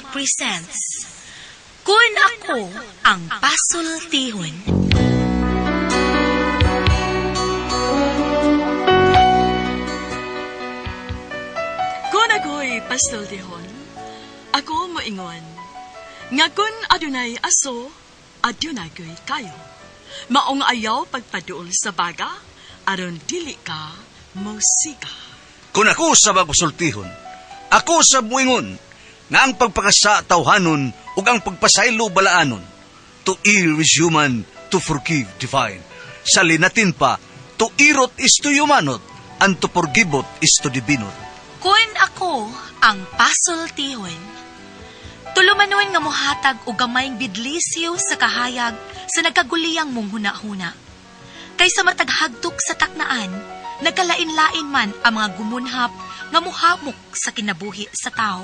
Drama presents Kun Ako Ang Pasultihon. Kun ako'y pasultihon, ako moingon. Nga kun adunay aso, adunay ko'y kayo. Maong ayaw pagpaduol sa baga, aron dili ka musika. Kung ako sa magpasultihon, ako sa buingon, nga ang pagpakasa tawhanon ug ang pagpasaylo balaanon. To err is human, to forgive divine. Sa linatin pa, to irot is to humanot, and to forgivot is to divinot. Kun Ako Ang Pasultihon. Tulumanon nga mohatag og gamayng bidlisyo sa kahayag sa nagkaguliyang mong huna-huna. Kaysa mataghagtok sa taknaan, nagkalain-lain man ang mga gumunhap nga muhamok sa kinabuhi sa tao.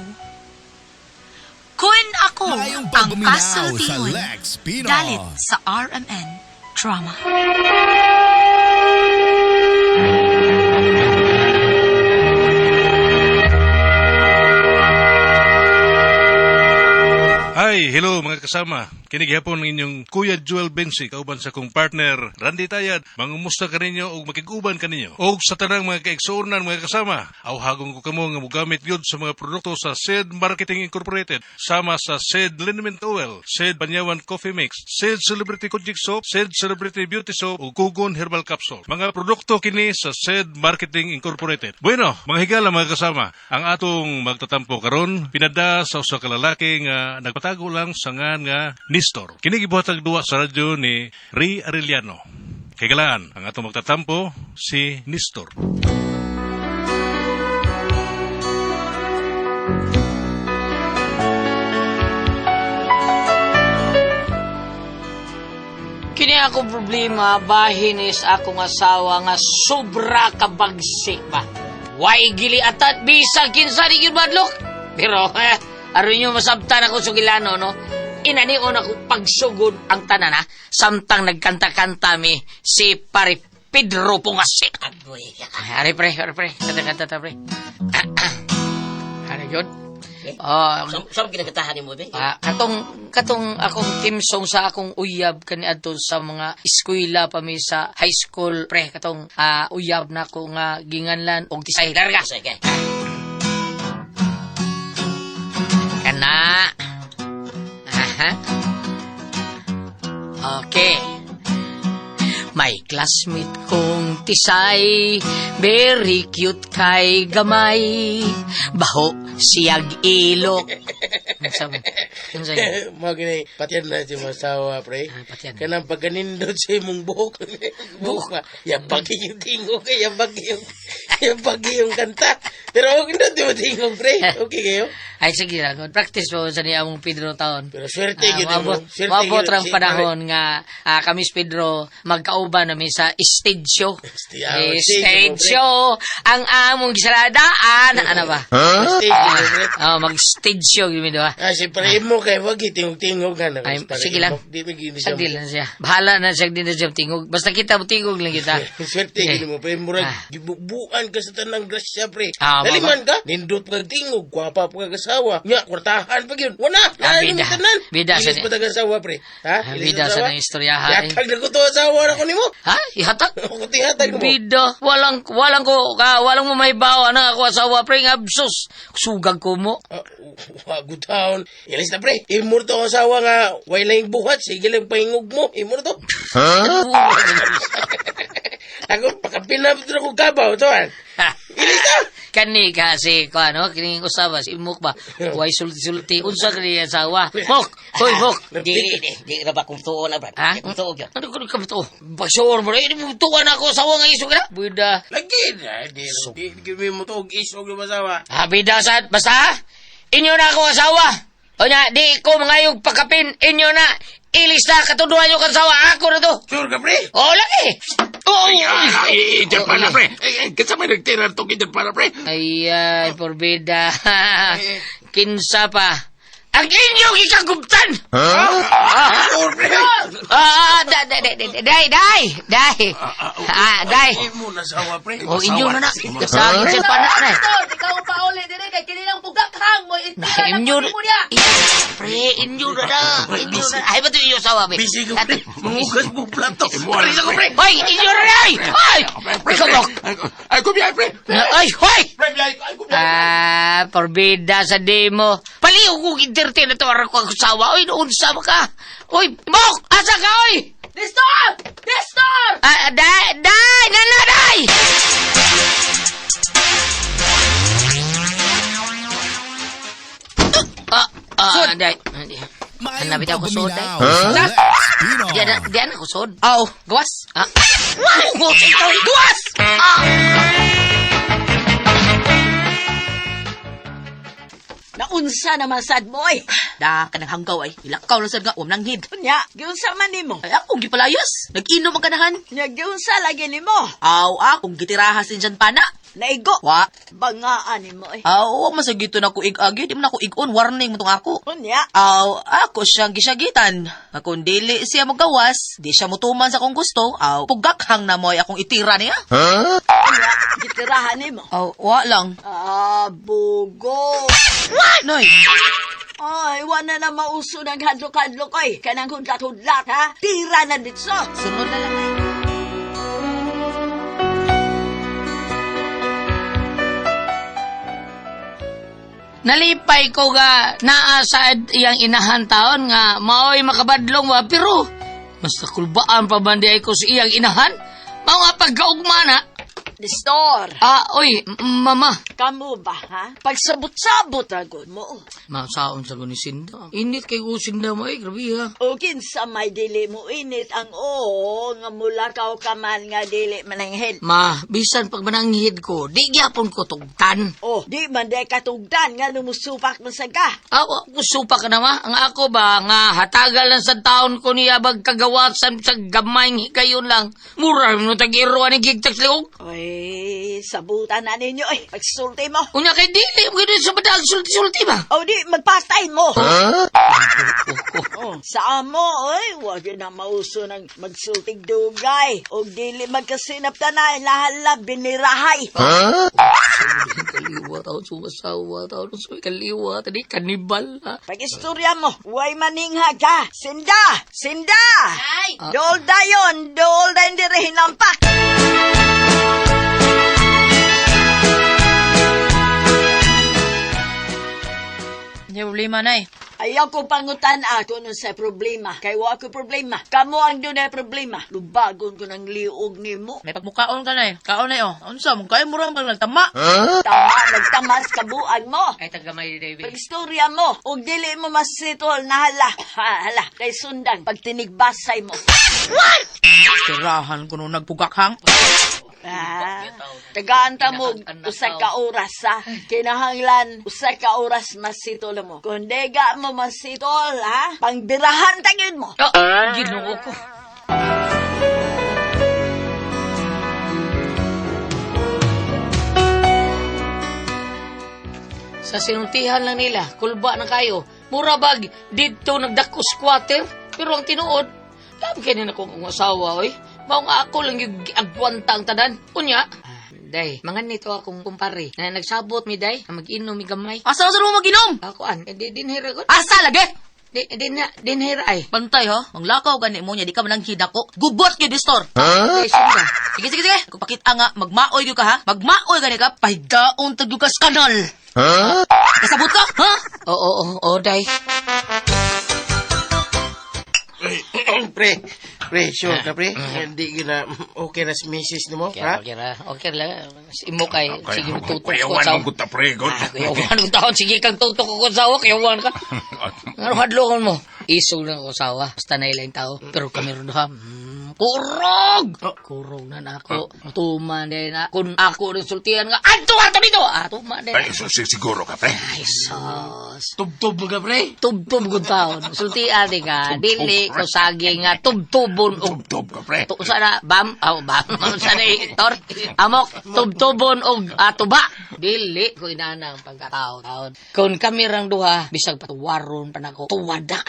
Kun Ako Mayong Ang pagbuminaw Pasultihon. sa Lex Pino. Dalit sa RMN Drama. Hi, hello mga kasama. Kinigihapon ng inyong Kuya Joel Bensi, kauban sa kong partner Randy Tayad. Mangumusta ka ninyo o makiguban ka ninyo. O sa tanang mga kaigsuunan mga kasama, awhagong ko kamo nga mugamit yun sa mga produkto sa SED Marketing Incorporated. Sama sa SED Liniment Oil, SED Banyawan Coffee Mix, SED Celebrity Kojic Soap, SED Celebrity Beauty Soap o Kugon Herbal Capsule. Mga produkto kini sa SED Marketing Incorporated. Bueno, mga higala mga kasama, ang atong magtatampo karon pinada sa usa ka lalaki nga nagpatago lang sa ngan nga Nistor. Kinigibuhatag duwa sa radyo ni Ray Arellano. Kagalaan, ang atong magtatampo si Nistor. Kini ako problema, bahin is akong asawa nga sobra kabagsik ba. Way gili atat, bisag kinsa di badlok. Pero, aron nyo masabtan ako sugilano, no? Inanion ako pagsugod ang tanan, ha? Samtang nagkanta-kanta mi si Pare Pedro Pungasik. Ari pre. Kanta-kanta pre. Ari yun. Saan kinakatahan mo, be? Katong akong team song sa akong uyab kaniadto sa mga eskwela pa mi sa high school pre katong uyab na ko nga ginganlan og tisay larga. Sige. Kana. Aha. Okay. May classmate kong tisay, very cute kay gamay, baho siyag ilok. Ano sa'yo? Mga ganay, patyan na si masawa, pre. Patyan. Kanang pagkanindot sa imong buhok. Buhok ka. Yabagi yung tingog, yabagi yung kanta. Pero okay na, di mo tingog, pre. Okay kayo? Ay, sige lang. Practice po sa niya mong Pedro taon. Pero swerte yun mo. Mabot rang panahon nga kami si Pedro magkauban namin sa stage show. Stage show. Ang among gisaladaan. Ano ba? Mag-stage show. Siyempre mo kayo, wag itingog-tingog ka na. Ay, sige lang. Sagdi lang siya. Bahala na siya din na siya tingog. Basta kita tingog lang kita. Swerte yun mo, pre. Murag, gibubuan ka sa tanang grasya, pre. Daliman ka. Nindot pa tingog. Gwapa pa asawa. Nga, kwartahan pa yun. Wana, bida sa ilis pa asawa, pre. Ha? Bida sa nang istoryahan. Yatag na ko to asawa na ko ni mo. Ha? Ihatag? Ako tihatag mo. Bida. Walang mo mahibaw. Ano ako asawa, pre. Ngabsos. Sugag ko mo. Good town. Ilis na, pre. Imur to ang asawa nga. Way lang buhat. Sige lang pahingog mo. Imur to. Ako, pakapinapit na ko kabaw, to, han. Ilis na. Kani kasi ko ano kining usaba si Mok ba way sulti unsa kani asawa Mok hoy Mok Di ra ba kung tuo na, ba? ha Kung tuo gyud. ano ko to pasor mo rin mo tuwa na ako asawa nga iso kana bida Lagi na. Di mo to. Isog na asawa. bida sa basta inyo na ako asawa o nya di ko mangayog pakapin inyo na ilis na katuduhan nyo kan asawa ako na to Sure ka, pre. lagi Diyan pala, pre. Kasi may nagtira ito dyan pala, pre. ay porbida kinsa pa ang inyong ikagubtan Sure, pre. Day. Day. Mo na sawa, pre. O, inyo na na. Kasagin siya pa na. Ikaw pa ulit din kay kinilang pugakhang mo. Inyo na. Pre, inyo na na. Ay, ba't yung sawa, be? Busy ko, pre. Mangugas mo plato. Paris ako, pre. Hoy, inyo na na. Hoy! Ikaw mo. Ay, kumiyay, pre. Ay, hoy! Pre, ay, kumiyay. Porbida sa demo. Paliw kong entertain na to arak ko sawa. Oy, noon sama ka. Oy, Mok! Asa ka, oy! Nestor! Nestor! Day! Day. Hanapit ako sod, day. Diyan ako sod. Aw, gawas. Gawas! Naunsa naman sad mo ay. Da, kanang hanggaw ay. Ilakaw lang sad nga, nanghid. Nya, giunsa man nimo? Ay, akong gipalayas. Nag-inom ang kanahan. Nya, giunsa lagi nimo? Aw, akong gitirahas din dyan pana. Naigo. Wa. Bangaan nimo ay. Aw, wag masagito na ko ig-agi. Di mo na ko ig-on. Warning mo tong ako. Unya. Aw, ako siyang gisyagitan. Kung dili siya magawas, di siya mutuman sa akong gusto, aw, pugakhang na mo ay akong itira niya. Unya, gitirahan nimo. Aw, wa lang. Bugo. Noy, Ay, wala na mauso ng hadlok-hadlok ay. Kanang hudlat-hudlat, ha? Tira na dito. sunod na lang. Nalipay ko ga naa sa iyang inahan taon nga maoy makabadlong wa pero mas nakulbaan pa bandi ay ko sa iyang inahan mao nga pagkaugmana. Nestor, Oy, mama. kamo ba, ha? Pagsabot-sabot agad mo. Masaon sa ni Sinda. Init kay ko Sinda mo ay grabe ha. O kinsa may dili mo init ang nga mula ka man nga dili mananghid. Ma, bisan pag mananghid ko, di gyapon ko tugtan. Di man day katugdan nga lumusupak mo sa ka. Ako supa ka na ma. Ang ako ba nga hatagal lang sa taon ko niya bag kagawasan sa gamay hikayon lang. Mura mo tag-iruan ni gigtags liog. Ay, sabutan na ninyo ay. Pagsulti mo. Unya kay dili mo gid sa badag sulti-sulti ba? Di, magpastay mo. Sa amo, wag yun na mauso ng magsultig dugay. O dili magkasinap na lahala binirahay. Kaliwa tao sumasawa tao so kaliwa tadi kanibal ha. Pag-istorya mo, huwag maningha ka. Sinda! Ay! Dolda yun, dolda hindi rin hinampak. Hindi problema na eh. Ayaw ko pangutan ako nun sa problema. Kaya wa ko problema. Kamu ang doon na problema. Lubagon ko ng liog ni mo. May pagmukaon ka na eh. Kaon na eh oh. Unsa, mong kaya mo rin kang nagtama. Nagtamas kabuan mo. Ay tagamay David. Pag-istorya mo, o dili mo masitol na hala, kay sundang, pag tinigbasay mo. Tirahan ko nung nagpugakhang. Tagaanta mo, usa ka oras ha. Kinahanglan, usa ka oras masitol mo. Kung dega mo masitol ha, pangbirahan tagin mo. Ginoo ko. Sa sinultihan lang nila, kulba na kayo. Murabag, dito nagdako squatter. Pero ang tinuod, labi kayo na kong asawa, oy. Mao nga ako lang yung agwanta ang tanan. Unya, day, mangan nito akong kumpare. Na nagsabot mi, day, na mag-inom mi gamay. Asa sa mo mag-inom? Ako, dinhira ko. Asa lagi? Dinhira ay. Pantay ha, ang lakaw gani mo niya, di ka mananghid ako. Gubot yun, Distor. Day, sinda. Sige. Kung pakita nga, magmaoy yun ka ha. Magmaoy gani ka, pahigaon tagyo ka sa kanal. Kasabot ka, ha? Oo, day. Pre, sure ka, pre? Hindi gina, okay na si misis ni mo, ha? Okay lang. Imo kay, sige tutok ko Kuyawan sa... mong kuta pregot. Kuyawan ko taon, sige kang tutok ko sa awa, kuyawan ka. Ano hadlokon mo? Isog lang ako sa awa, basta na ilang tao. Pero kami rin ha, kurog! Kurog na ako. Tuman din na. Kung ako rin sultihan nga, ato dito! Tuman din. Ay, siguro ka, pre. Ay, sos. Tub-tub mo ka, pre? Tubtub ko taon. Sultihan din nga, dili ko saging nga, tubtubon og Tub-tub ka, pre. sana bam sana Tor amok tubtubon og tuba dili ko inana ang pagkataon kun kami rang duha bisag patuwaron pa nako tuwada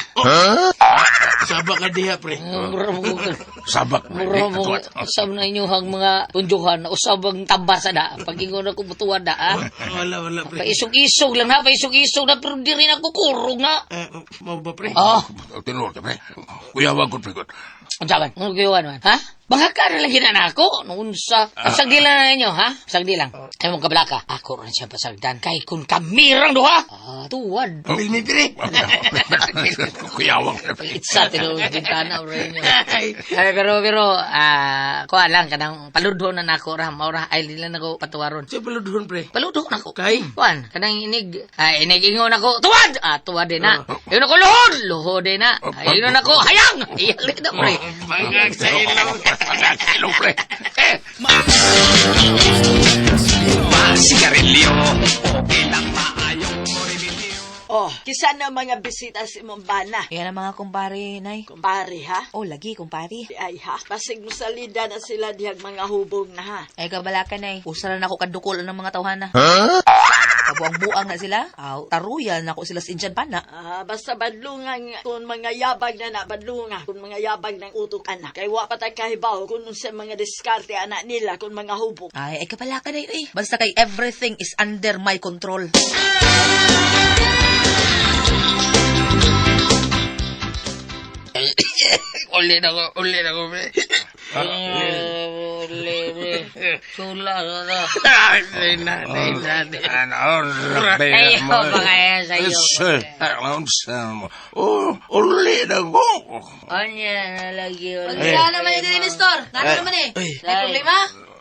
Sabak ka diha, pre. Mura mo ko. Sabak. Mura mo. Usab na inyuhang mga tunjuhan. Usab ang tambar sa da. Pag ingon ako butuan da, ha? Wala, pre. Paisog-isog lang, ha? Paisog-isog na. Pero di rin ako kurong, na. Mau ba, pre? Oh. Tinuro ka, pre. Kuya, wag ko, pre. Unsaban? Ano gawa naman? Ha? Baka ka na lang ginan ako. Noon sa... Pasagdilan na ninyo, ha? Pasagdilan. Ay mong kablaka. Ako rin siya pasagdan. Kay kun kamirang duha. Tuwad. Pilmi, pre. Kuya, wag ko, Itsa, tinawag bintana rin nyo. Ay, pero, kuha lang, kanang paludhon na nako, maura, ay, nila na ko patuwaron. Siya paludhon, pre. Paludhon ako. Kay? Kuhan, kanang inig ingon ako, tuwad! Tuwad din na. Yun ako, luhod din na. Ayun ako, hayang! Iyalik na, pre. Mangag sa ilaw. Mangag sa ilaw, pre. Sigarilyo, okay lang maayong moribilyo. Oh, kisa na mga bisita si mong bana. Yan ang mga kumpare, nay. Kumpare, ha? Oh, lagi, kumpare. Ay, ha? Pasig mo salida na sila dihag mga hubog na, ha? Ay, kabalakan, nay. Usaran ako kadukol ng mga tawhana. Kabuang-buang na sila. Taruyan na ako sila sa Indian pana. Basta badlungan kung mga yabag na badlungan kung mga yabag ng utok anak. Kay wa patay kahibaw kung sa mga diskarte anak nila kung mga hubog. Ay, kabalakan, nay. Basta kay everything is under my control. Ulit ako, pre. Sula, Ayaw ba kaya sa'yo? Uli na ko. Anya, nalagi ulit. Magkano naman yung din, Nestor? Ano naman eh? May problema?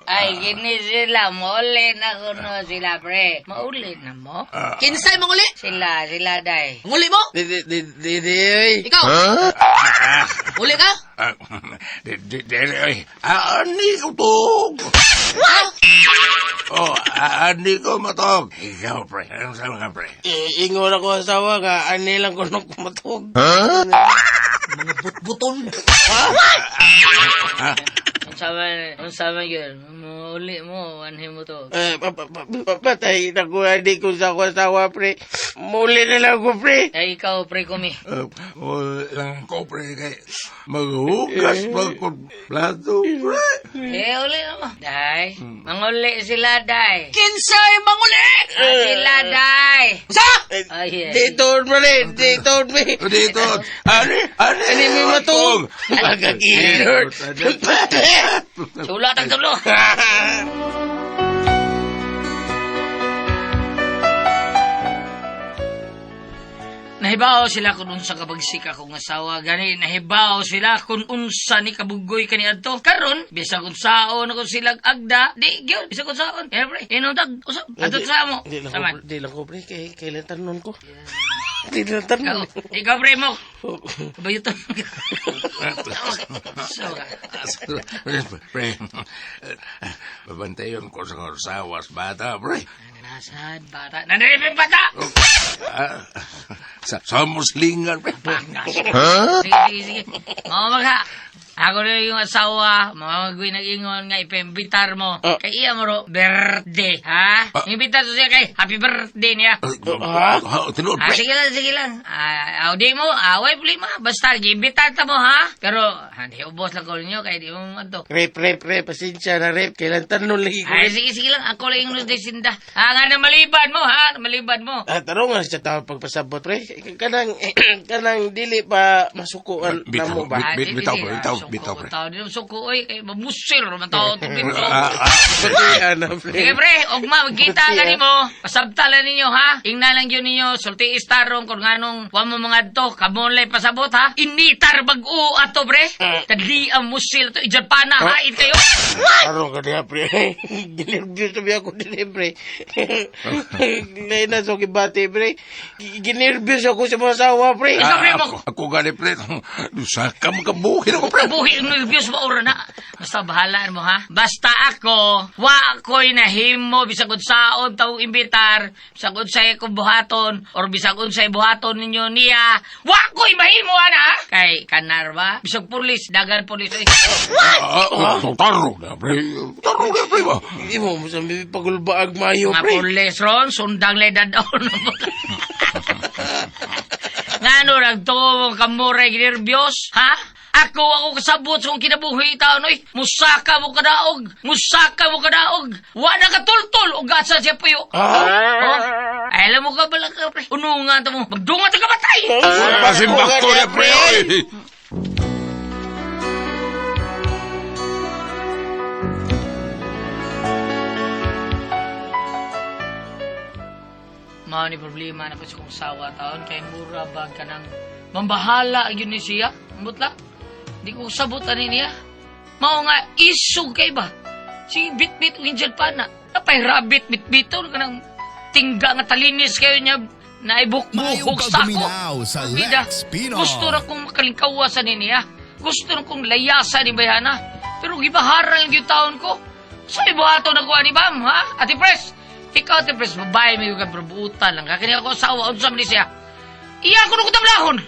Ay, gini sila. Maulit na kuno sila, pre. Maulit na mo? Kinsay mong uli? Sila, day. Ang uli mo? Di. Ikaw? Uli ka? Ani ko to. Oh, ani ko matog. Ikaw, pre. Anong sama ka, pre? Ingon ako asawa nga, ani lang ko nung kumatog. Mga buton. Ang sama yun. Muli mo, anhin mo to. Patay na ko, hindi ko sa asawa, pre. Muli na lang ko, pre. Ay, ikaw, pre, kumi. Walang ko, pre. Kay maghugas ko plato, pre. Uli na mo. Day. Manguli sila, day. Kinsay mang uli? Sila, day. Sa? Ay, Dito, pre. Dito, pre. Dito. Ani may matog. Magagilot. Sulat ang tulo. Nahibaw sila kung unsa kabagsik akong asawa. Gani, nahibaw sila kung unsa ni kabugoy kaniadto. Karon, bisag unsaon ako silang agda, di gyud bisag unsaon. Every, inutag usab. Adto sa mo. Saman. Di lang ko, pre. Kailan tanon ko. Di lang tanon. Ikaw, pre mo. Kabayutan. Pre, babantayon ko sa asawas bata, pre. Nasaan bata? Nandiripin bata! Sa muslingan, pre. Sige. Mamamagha. Ako na yung asawa, mamamagwi nag-ingon nga ipimbitar mo. Kay iya mo ro, birthday, ha? Imbitar to siya kay happy birthday niya. Tinod, pre. Sige lang. Di mo, away problema. Basta, imbitar ta mo, ha? Pero, hindi ubos lang ko ninyo, kaya di mo manto. Rep. Pasensya na, rep. Kailan tanon lagi ko. Ay, sige lang. Ako lang yung nus sinda. Nga na malibad mo, ha? Malibad mo. Tarong nga siya tawag pagpasabot, pre. Kanang dili pa masukuan na mo ba? Bitaw, pre. Tao din suko, oy. Kay mamusir naman tao. Pre. Sige, pre. Ugma, magkita ka ni mo. Pasabtalan ninyo, ha? Ingna lang yun ninyo. Sulti istarong kung nganong huwag mo mga to. Kabonlay pasabot, ha? Initar bag-o ato, pre. Tadli ang musil to. Ijapana, ha? Itayo. Tarong ka niya, pre. Ginervyos sabi ako din, pre. Ngayon na so kibati, pre. Ginervyos ako sa mga asawa, pre. Ikaw, pre, mo. Ako gani, pre. Sa kamukabuhin ako, pre. Buhi ang nervyos mo, ora na. Basta bahalaan mo, ha? Basta ako, wa ko'y nahimo, bisag unsaon tawong imbitar, bisag unsay ko buhaton, or bisag unsay buhaton ninyo niya, wa ko'y mahimo, ha? Kay, kanar ba? Bisag pulis, dagan pulis. Taro na, pre. Ba? Hindi mo, masabi pagulbaag mayo, Mga pre. pulis ron, sundang ledad daw. Ngano nagtuo ka mo rin nervyos, ha? Ako kasabot sa kong kinabuhi taon, oy. Musaka mo kadaog. Wala ka tultol, o gasa siya puyo. Ay, alam mo ka bala ka, pre. Unungan ta mo. Magdungan ta ka batay. Pasimbak ko na, pre, oy. Mao ni problema na pa sa kong sawa taon. Kay mura ba ka ng mambahala yun ni siya? Mutla. Di ko sabot ani niya. Mao nga isog kay ba? Si bit-bit winjal pa na. Napay rabbit bit-biton ka ng tingga nga talinis kayo niya na ibukbuhog sa ako. sa Bida, Lex Pino. gusto na kong makalingkawasan ni niya. Gusto na kong layasan ni Bayana. Pero gibaharan yung taon ko. Sa ibuhato na kuha ni Bam, ha? Ate Pres, ikaw, Ate Pres, babae may yung kabrabutan lang. Kakini ako asawa, unsa man ni siya. Iya ko na kutamlahon.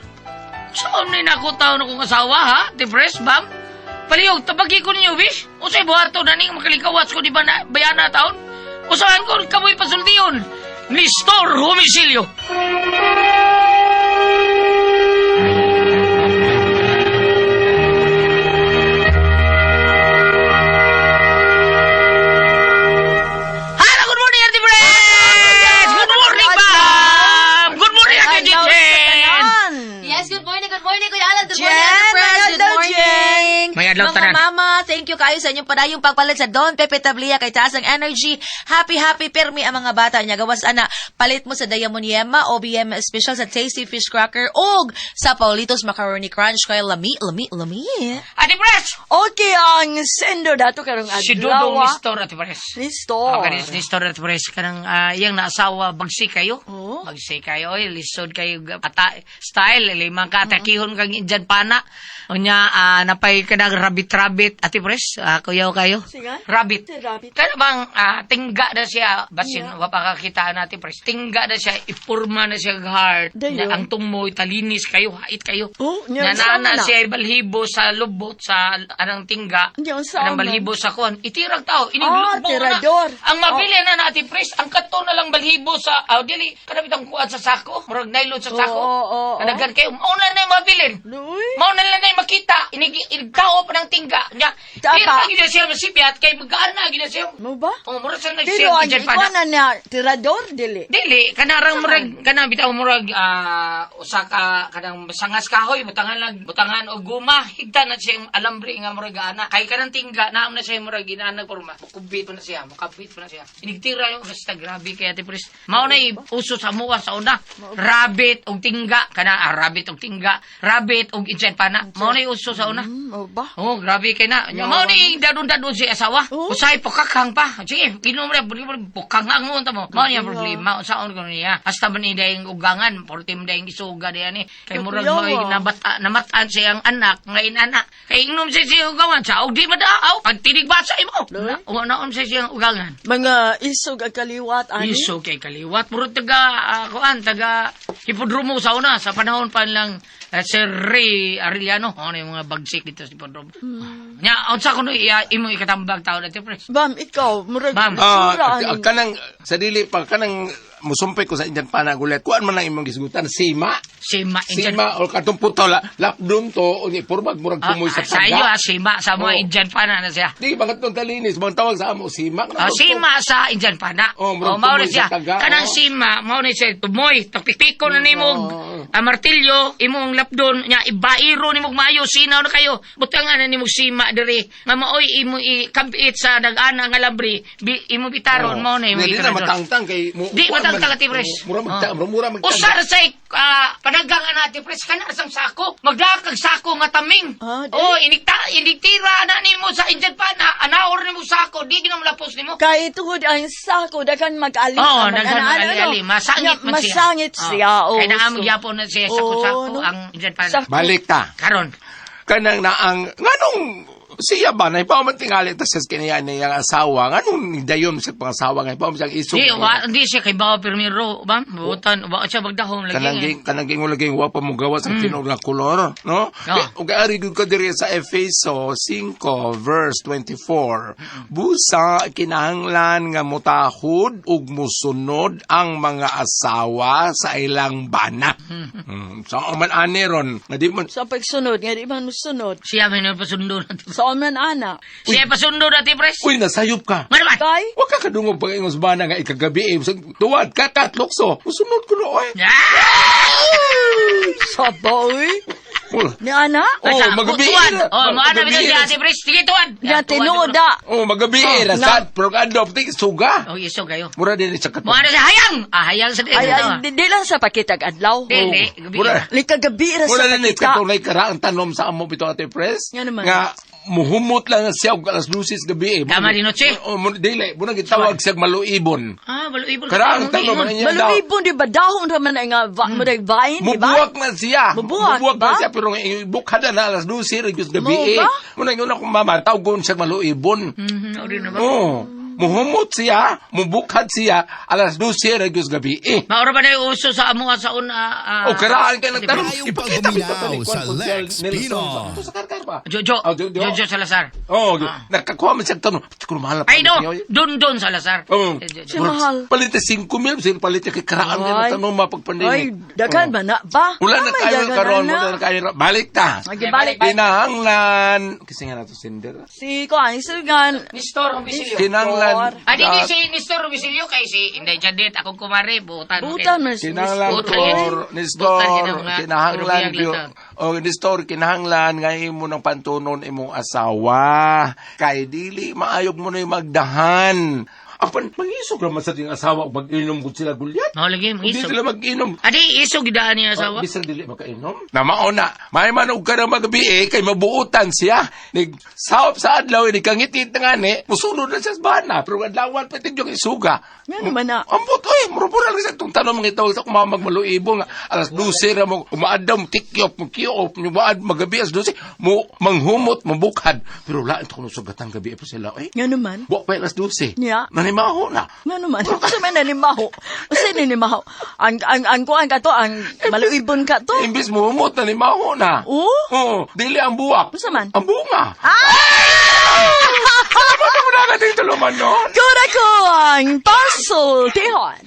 Saan na nakutaw na kong asawa, ha? Ate Pres, Bam? Palihog, tabagi ko ninyo, wish? O sa ibuhato na ning makalingkawas ko di ba na Bayana taon? O saan ko kamoy pasultiyon? Nestor Homicilio. Hello, good morning, Ate Pres! Good morning, Bam! Good morning, Ate Jen! Yes, good morning, Kuya Alan. Good morning, Jen, Ate Pres. may Good adlaw, morning. Jen. May adlaw Mga tanan. mama, thank you kayo sa inyong padayong pagpalit sa Don Pepe Tablia kay taas ang energy. Happy permi ang mga bata niya. Gawas ana, palit mo sa Diamond Yema, OBM special sa Tasty Fish Cracker og sa Paulitos Macaroni Crunch kay lami. Ate Pres! Okay, ang sendo dato karong adlaw. Si Dudong Nestor, Ate Pres. Nestor. Okay, Nestor, Ate Pres. Kanang iyang naasawa, bagsik kayo. Oo. Bagsik kayo, lisod kayo, style, limang katakihon kang Indian pana. Unya, napay ka ng rabbit, Ate Pres. Kuyaw kayo. Sige. Rabbit. Si rabbit. Kaya bang tingga na siya, basin, wapakakita natin, Pres. Tingga na siya, ipurma na siya heart. Dayo. Na, ang tumoy, talinis kayo, hait kayo. Oh, Nga niyan sa na na. siya balhibo sa lubot, sa anang tingga. Niyan sa Anang na. balhibo sa kuwan. Itirag tao, iniglubong na. tirador. Ang mabili na natin, Pres, ang kato na lang balhibo sa, dili, kanapit ang kuwan sa sako, murag nailon sa sako. Oo. Kanagan kayo, mauna na yung mabilin. Luy. Mauna lang na yung makita, inigtao pa ng tingga. Nya, Tapa. kaya lagi na siya masipyat, kay magaan na, gina siya. Mo ba? Murag sa Pero nagsiya, ang dyan pa ikaw na tirador, dili. Dili, kanarang murag, kanang bitaw murag, usa ka, kanang sangas kahoy, butangan o guma, higda na siyang alambre nga murag ana. Kay kanang tingga, naam na siya murag ginanag porma. Mukubit pa na siya, Inigtira yung basta grabe kaya Ate Pres. Mao na uso sa muwa sa una. Rabbit og tingga, rabbit og tingga, rabbit og insen pana. Mao na uso sa una. Mo ba? Oh, grabe kay na. Mao ni dadon-dadon si asawa. Oh. Usay pokakhang pa. Sige, inom ra pokakhang mo ta mo. Mao niya problema usaon ko niya. Hasta man idayeng ugangan, portim dayeng isuga diyan ni. Kay murag mo namatan siyang anak, ngayon anak. Kay inom siya siyang ugangan, sa og di madaaw. Pag tinigba sa imo. Naon siya siyang ugangan. Mga isog ang kaliwat, ani? Iso kay kaliwat. Puro taga hipodromo sa una. Sa panahon pa lang Sir Ray Arellano. Ano yung mga bagsik dito sa hipodromo. Nya, unsa ko no imo ikatambag tao na Pres. Bam, ikaw, murag Bam. sura, ani? Kanang, sa dili pa, kanang musumpay ko sa Indian panagulet. Kuan man lang imong gisgutan, sima. Sima. Sima, o katong puto, lapdon to, o ni purbag murag kumoy sa sa iyo, taga. sima. Sa mga Oh. Indian pana na siya. Di, bakit itong talinis? Mga tawag sa amo, sima. Sima sa Indian pana. Oh, murag mao na tumoy siya. sa taga, Kanang oh. sima, mao na siya tumoy. Takpikpiko na nimog. Martilyo, imong lapdon, nya ibairo nimog maayo, sinaw na kayo. Butangan na nimog sima diri. Nga maoy imo ikabit sa dagana nga labri, imo bitaron mao na imo Hindi na itaron. matangtang kay... Di matangtang, Ate Pres. Mura magtangtang. Usar sa panagangan natin, Pres, ka na sang sako. Magdakag sako nga taming. Ah, di? Iniktira na nimo sa Indian pana. Anaor nimo sako, di ginamlapos nimo. Kay tuhod ang sako, dagan mag-ali. Daghan mag-ali. Masangit man siya. Masangit siya, oo. Kaya naamag yapon na siya sako-sako Oo, no? ang Indian pana. Sako. Balik ta. Karon. Kanang naang... Nganong Siya ba, naipaw man tingali ito sa kaniya niyang asawa. Anong dayon sa pangasawa nga, ipaw man siyang isog. Di siya kay Bawa Pirmiro, ba? Butan, ba siya magdahom lagi. Kanang mo lagi wa pa mo gawas ang tinog nga kolor, no? Ug ari gud ko diri sa Efeso 5 verse 24. Busa kinahanglan nga mutahod ug musunod ang mga asawa sa ilang bana. So man ani ron, nga di man Sa pagsunod, nga di man musunod. Siya may napasundo natin. Sa man ana. Siya pasundo natin, pres. uy nasayop ka. Manaman! Kay, Wa ka kadungog pag ingos bana nga ikagabi tuwad ka katlokso. Musunod ko no oy. saboy. Ni ana? magabi. Maana bitaw si Ate Pres. Sige, tuwan. Nga tinuda. Magabi rasad pero kadto pati suga. Iso kayo. Mura din sa katong. Maana sa hayang. Hayang sa Ay, di lang sa pakitag adlaw. Dili, gabi. Mura. Ni kagabi ra Wala sa na pakita. katong karaang tanom sa amo bito Ate Pres. Nga naman. Nga muhumot lang siya og alas 12 gabi. Tama din, Noche. Dili, muna gitawag siya maluibon. Baluibon. Karaang tanom niya daw. Malubibon di ba dahon ra man ay nga mo day vine, di ba? Mubuwak na siya. Mubuwak na ba? siya pero bukhada na alas 12 rigos gabi. Mo ba? Muna yun ako mama tawgon siya maluibon. na ba? Muhumot siya, mubukhad siya alas 12 rigos gabi. Maura ba na yung uso sa amo sa una? O karaan ka nagtanong. Tayong pagbuminaw sa Lex Pinos. Sa karkar ba? Jojo. Oh, Jojo. Jojo Salazar. Nakakuha man siya tanong. Siguro mahal na Ay, no. Jojo. Don Salazar. Siya mahal. Palite 5,000, sila palite kay karaan ka Ay. nagtanong mapagpandini. Ay, dagan ba na ba? Wala na Ay, kayo dagan karon, na. wala na kayo. Balik ta. Magibalik. Kinahanglan. Kasi nga nato Cinder. Si Kuan, Sugan. Nistor Robisilio. Kinahanglan. Adi di si Nistor Robisilio kay si Inday Jadet. Akong kumare. Butan. Butan man si Kinahanglan Butan tor, yun. Nestor, Butan yun ang mga kinahanglan European yun. dito. O, Nestor, kinahanglan ngayon mo ng pantunon imong asawa. Kay dili, maayog mo na yung magdahan. Apan, mag-isog naman sa ting asawa mag-inom kung sila gulyat. Lagi, Hindi isog. sila mag-inom. Adi, isog gidaan niya asawa. Bisang dili makainom. Namauna, may manog ka na magabi kay mabuutan siya. Sawap sa adlaw, kangitit nga ni, musunod na siya sa bana. Pero adlawan, pati yung isuga. Nga naman na. Ambot, oy, murupura lang sa itong tanong mga ito sa kumamag maluibo nga. Alas 12 ra mo, umaadaw, tikyop, kiyop, magabi alas 12, mo manghumot, mabukhad. Pero wala, ito kung sugatang gabi po sila, eh. Nga naman. Buwa pa alas 12. Nya. Nanimaho na. Nga naman. Kasi may nanimaho. Kasi nanimaho. Ang kuan ka to, ang maluibon ka to. Imbis mo humot, nanimaho na. Oo. Dili ang buwak. Basta man. Ang bunga. Ah! Ano mo na natin tuluman, no? Kura ko ang puzzle, Tihon.